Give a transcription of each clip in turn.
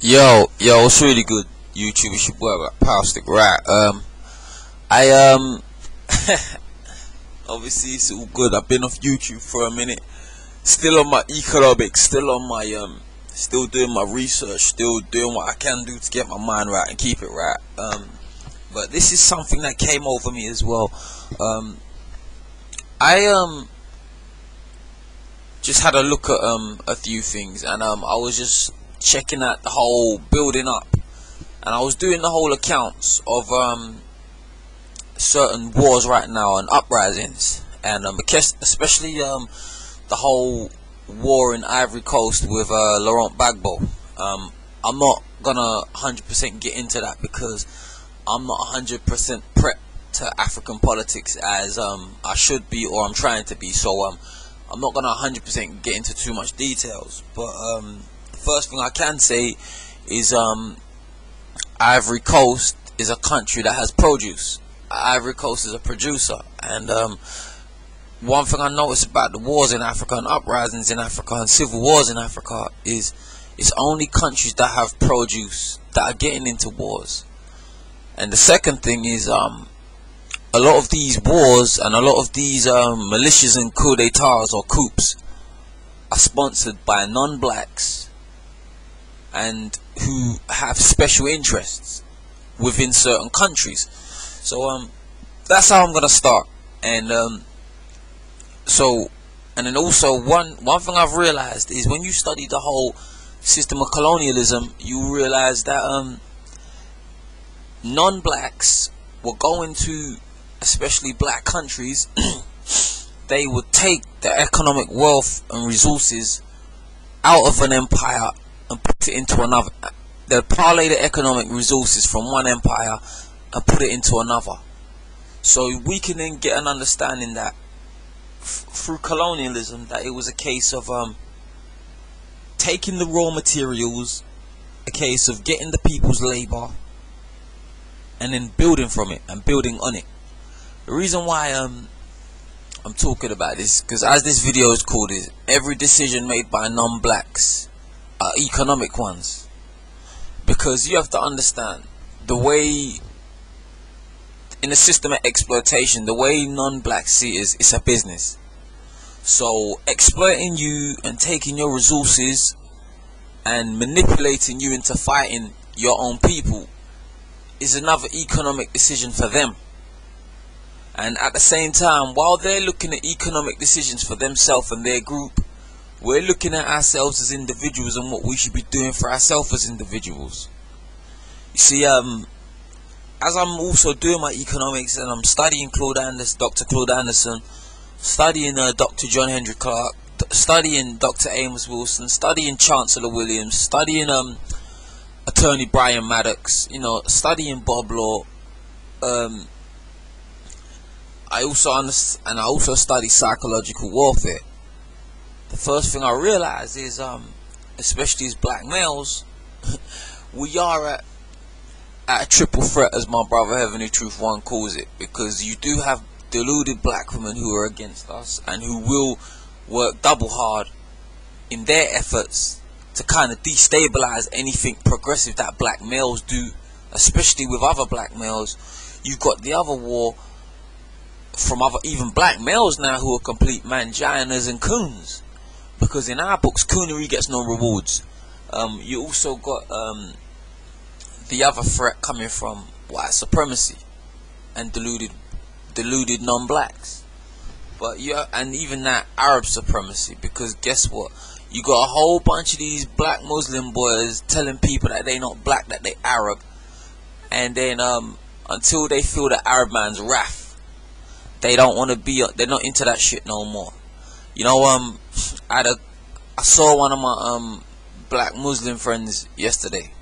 It's really good. YouTube, it's your boy BlackPowerstick, right? I obviously it's all good. I've been off YouTube for a minute. Still on my economics. Still on my Still doing my research. Still doing what I can do to get my mind right and keep it right. But this is something that came over me as well. I just had a look at a few things, and I was just checking out the whole building up, and I was doing the whole accounts of certain wars right now and uprisings, and especially the whole war in Ivory Coast with Laurent Gbagbo. I'm not gonna 100% get into that because I'm not 100% prepped to African politics as I should be, or I'm trying to be. So I'm not gonna 100% get into too much details. But the first thing I can say is Ivory Coast is a country that has produce. Ivory Coast is a producer, and one thing I noticed about the wars in Africa and uprisings in Africa and civil wars in Africa is it's only countries that have produce that are getting into wars. And the second thing is a lot of these wars and a lot of these militias and coup d'etats or coups are sponsored by non-blacks and who have special interests within certain countries. So that's how I'm gonna start. And then also one thing I've realized is when you study the whole system of colonialism, you realize that non-blacks will go into, especially black countries, they would take the economic wealth and resources out of an empire and put it into another. They'll parlay the economic resources from one empire and put it into another. So we can then get an understanding that through colonialism, that it was a case of taking the raw materials, a case of getting the people's labor, and then building from it and building on it. The reason why I'm talking about this, because as this video is called, is every decision made by non-blacks are economic ones. Because you have to understand the way in the system of exploitation, the way non-blacks see it is, it's a business. So exploiting you and taking your resources and manipulating you into fighting your own people is another economic decision for them. And at the same time, while they're looking at economic decisions for themselves and their group, we're looking at ourselves as individuals and what we should be doing for ourselves as individuals. You see, as I'm also doing my economics and I'm studying Dr. Claud Anderson, studying Dr. John Henry Clark, studying Dr. Amos Wilson, studying Chancellor Williams, studying Attorney Brian Maddox, studying Bob Law. I also study psychological warfare. The first thing I realize is, especially as black males, we are at a triple threat, as my brother Heavenly Truth One calls it, because you do have deluded black women who are against us and who will work double hard in their efforts to kind of destabilize anything progressive that black males do, especially with other black males. You've got the other war from other even black males now who are complete manginas and coons, because in our books coonery gets no rewards. You also got the other threat coming from white supremacy and deluded non-blacks, but and even that Arab supremacy, because guess what, you got a whole bunch of these black Muslim boys telling people that they not black, that they Arab, and then until they feel the Arab man's wrath, they don't want to be, they're not into that shit no more. I saw one of my black Muslim friends yesterday,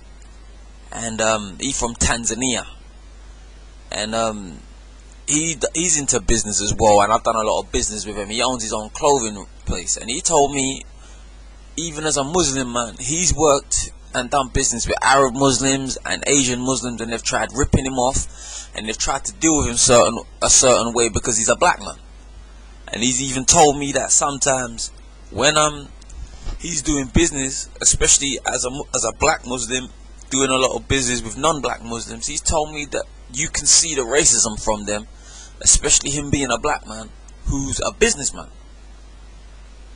and he's from Tanzania, and he's into business as well, and I've done a lot of business with him. He owns his own clothing place, and he told me, even as a Muslim man, he's worked and done business with Arab Muslims and Asian Muslims, and they've tried ripping him off, and they've tried to deal with him a certain way because he's a black man. And he's even told me that sometimes when he's doing business, especially as a black Muslim, doing a lot of business with non-black Muslims. He's told me that you can see the racism from them, especially him being a black man who's a businessman.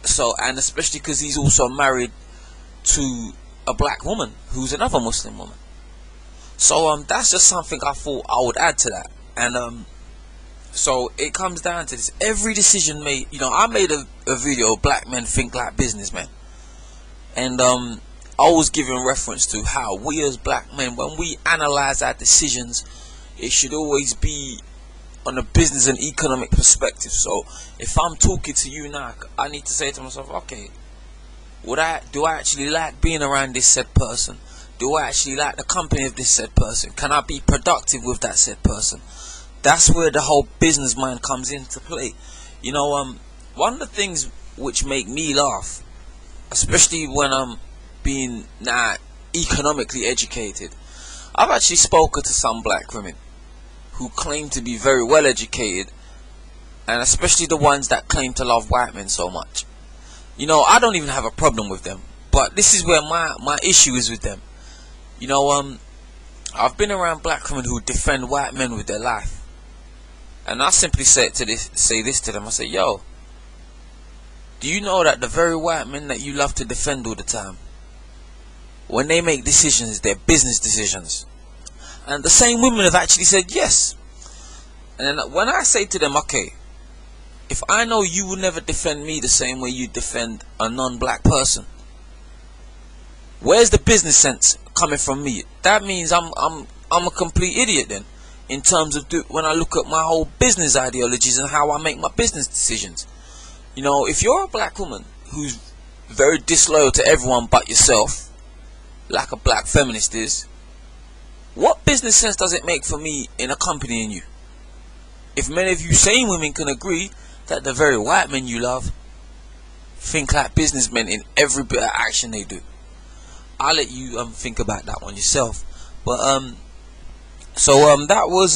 So, and especially because he's also married to a black woman who's another Muslim woman. So that's just something I thought I would add to that. And so it comes down to this: every decision made, you know, I made a video, Black Men Think Like Businessmen, and I was giving reference to how we as black men, when we analyze our decisions, it should always be on a business and economic perspective. So if I'm talking to you now, I need to say to myself, okay, do I actually like being around this said person? Do I actually like the company of this said person? Can I be productive with that said person? That's where the whole business mind comes into play. You know, one of the things which make me laugh, especially when I'm being economically educated, I've actually spoken to some black women who claim to be very well educated, and especially the ones that claim to love white men so much. You know, I don't even have a problem with them, but this is where my issue is with them. You know, I've been around black women who defend white men with their life, and I simply say this to them. I say, yo, do you know that the very white men that you love to defend all the time, when they make decisions, they're business decisions? And the same women have actually said yes. And then when I say to them, okay, if I know you will never defend me the same way you defend a non-black person, where's the business sense coming from me? That means I'm a complete idiot then, in terms of when I look at my whole business ideologies and how I make my business decisions. You know, if you're a black woman who's very disloyal to everyone but yourself, like a black feminist is, what business sense does it make for me in accompanying you? If many of you sane women can agree that the very white men you love think like businessmen in every bit of action they do, I'll let you think about that one yourself. But that was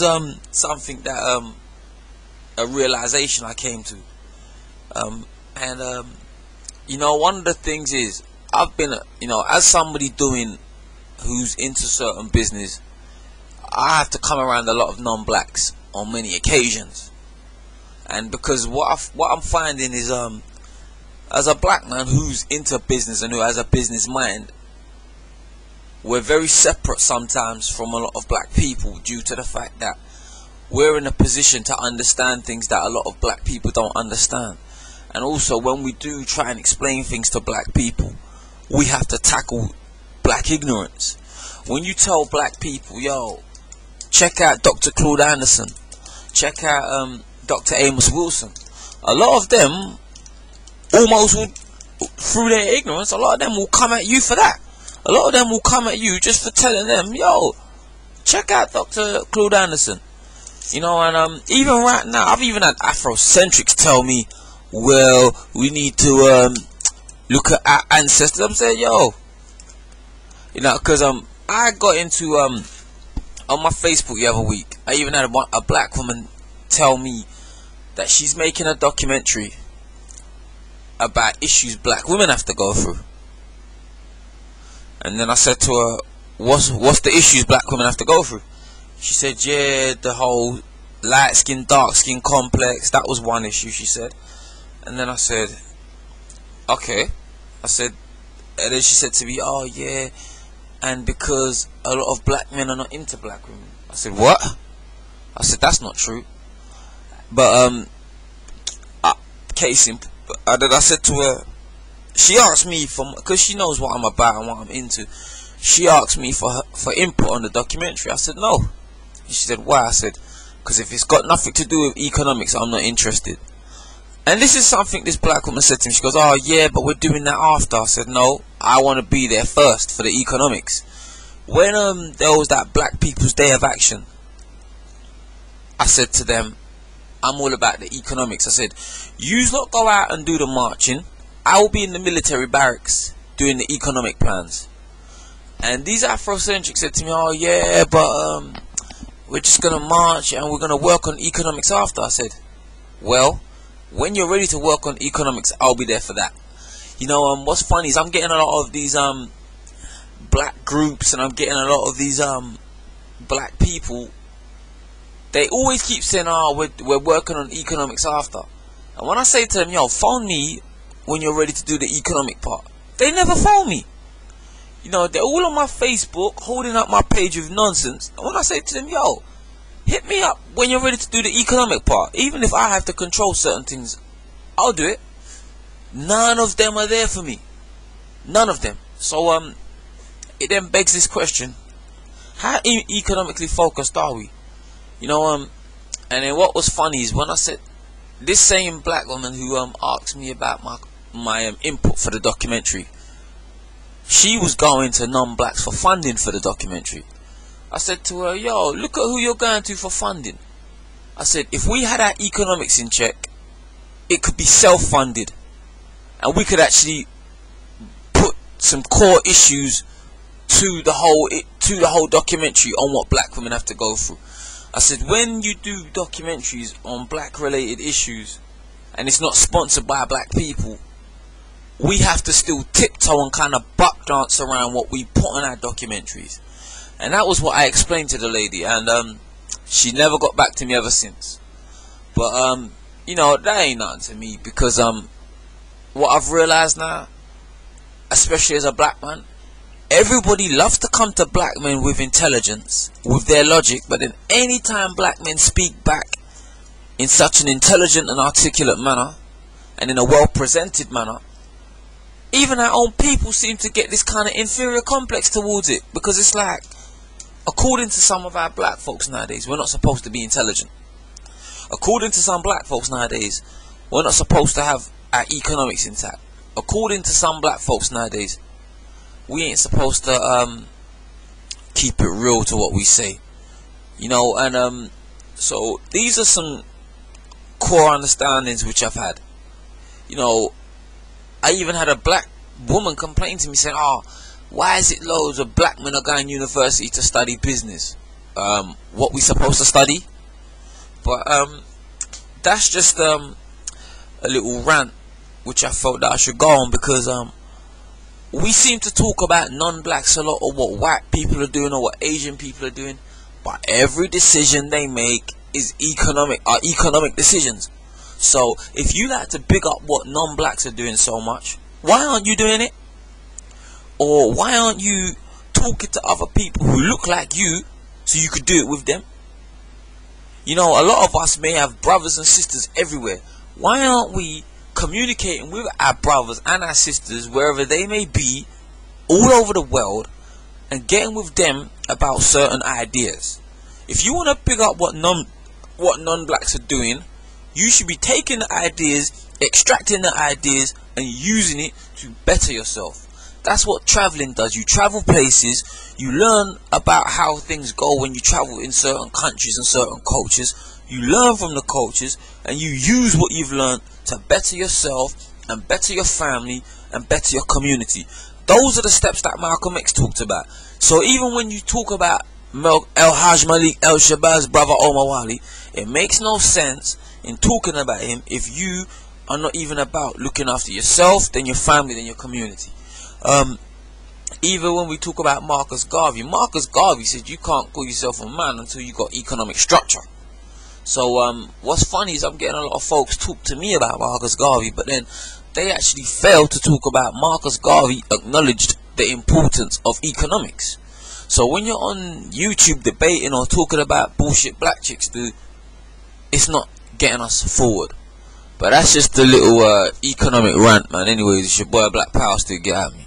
something that a realization I came to. You know, one of the things is, I've been, you know, as somebody who's into certain business, I have to come around a lot of non-blacks on many occasions. And because what I'm finding is, as a black man who's into business and who has a business mind, we're very separate sometimes from a lot of black people, due to the fact that we're in a position to understand things that a lot of black people don't understand. And also, when we do try and explain things to black people, we have to tackle black ignorance. When you tell black people, yo, check out Dr. Claud Anderson, check out Dr. Amos, a lot of them almost would, through their ignorance, a lot of them will come at you for that. A lot of them will come at you just for telling them, yo, check out Dr. Claud Anderson. You know, and even right now, I've even had Afrocentrics tell me, well, we need to look at our ancestors. I'm saying, yo, you know, because I got into on my Facebook the other week, I even had a black woman tell me that she's making a documentary about issues black women have to go through. And then I said to her, what's the issues black women have to go through? She said, yeah, the whole light skin, dark skin complex, that was one issue, she said. And then I said, okay. I said, and then she said to me, oh yeah, and because a lot of black men are not into black women. I said, what? I said, that's not true. But case in, I said to her, she asked me because she knows what I'm about and what I'm into. She asked me for input on the documentary. I said no. She said, why? I said, because if it's got nothing to do with economics, I'm not interested. And this is something this black woman said to me. She goes, oh yeah, but we're doing that after. I said, no, I want to be there first for the economics. When there was that Black People's Day of Action, I said to them, I'm all about the economics. I said, you lot go out and do the marching, I will be in the military barracks doing the economic plans. And these Afrocentrics said to me, oh yeah, but we're just gonna march and we're gonna work on economics after. I said, well, when you're ready to work on economics, I'll be there for that. You know, what's funny is I'm getting a lot of these black groups, and I'm getting a lot of these black people. They always keep saying, "Oh, we're working on economics after." And when I say to them, "Yo, phone me when you're ready to do the economic part," they never phone me. You know, they're all on my Facebook, holding up my page with nonsense. And when I say to them, "Yo, hit me up when you're ready to do the economic part," even if I have to control certain things, I'll do it. None of them are there for me. None of them. So it then begs this question: how economically focused are we? You know, and then what was funny is when I said, this same black woman who asked me about my input for the documentary, she was going to non-blacks for funding for the documentary. I said to her, "Yo, look at who you're going to for funding." I said, if we had our economics in check, it could be self-funded, and we could actually put some core issues to the whole documentary on what black women have to go through. I said, when you do documentaries on black related issues and it's not sponsored by black people, we have to still tiptoe and kind of buck dance around what we put on our documentaries. And that was what I explained to the lady, and she never got back to me ever since. But you know, that ain't nothing to me, because what I've realized now, especially as a black man, everybody loves to come to black men with intelligence, with their logic, but then anytime black men speak back in such an intelligent and articulate manner, and in a well presented manner, even our own people seem to get this kind of inferior complex towards it, because it's like, according to some of our black folks nowadays, we're not supposed to be intelligent. According to some black folks nowadays, we're not supposed to have our economics intact. According to some black folks nowadays, we ain't supposed to keep it real to what we say. You know, and so these are some core understandings which I've had. You know, I even had a black woman complain to me saying, "Oh, why is it loads of black men are going to university to study business? What we supposed to study?" But that's just a little rant which I felt that I should go on, because we seem to talk about non-blacks a lot, or what white people are doing, or what Asian people are doing, but every decision they make is economic decisions. So if you like to big up what non-blacks are doing so much, why aren't you doing it? Or why aren't you talking to other people who look like you so you could do it with them? You know, a lot of us may have brothers and sisters everywhere. Why aren't we communicating with our brothers and our sisters wherever they may be, all over the world, and getting with them about certain ideas? If you want to pick up what non-blacks are doing, you should be taking the ideas, extracting the ideas, and using it to better yourself. That's what traveling does. You travel places, you learn about how things go when you travel in certain countries and certain cultures. You learn from the cultures, and you use what you've learned to better yourself, and better your family, and better your community. Those are the steps that Malcolm X talked about. So even when you talk about El Haj Malik El Shabazz brother Omar Wali, it makes no sense in talking about him if you are not even about looking after yourself, then your family, then your community. Even when we talk about Marcus Garvey said you can't call yourself a man until you got economic structure. So what's funny is I'm getting a lot of folks talk to me about Marcus Garvey, but then they actually fail to talk about Marcus Garvey acknowledged the importance of economics. So when you're on YouTube debating or talking about bullshit black chicks do, it's not getting us forward. But that's just a little economic rant, man. Anyways, it's your boy BlackPowerstick. Get at me.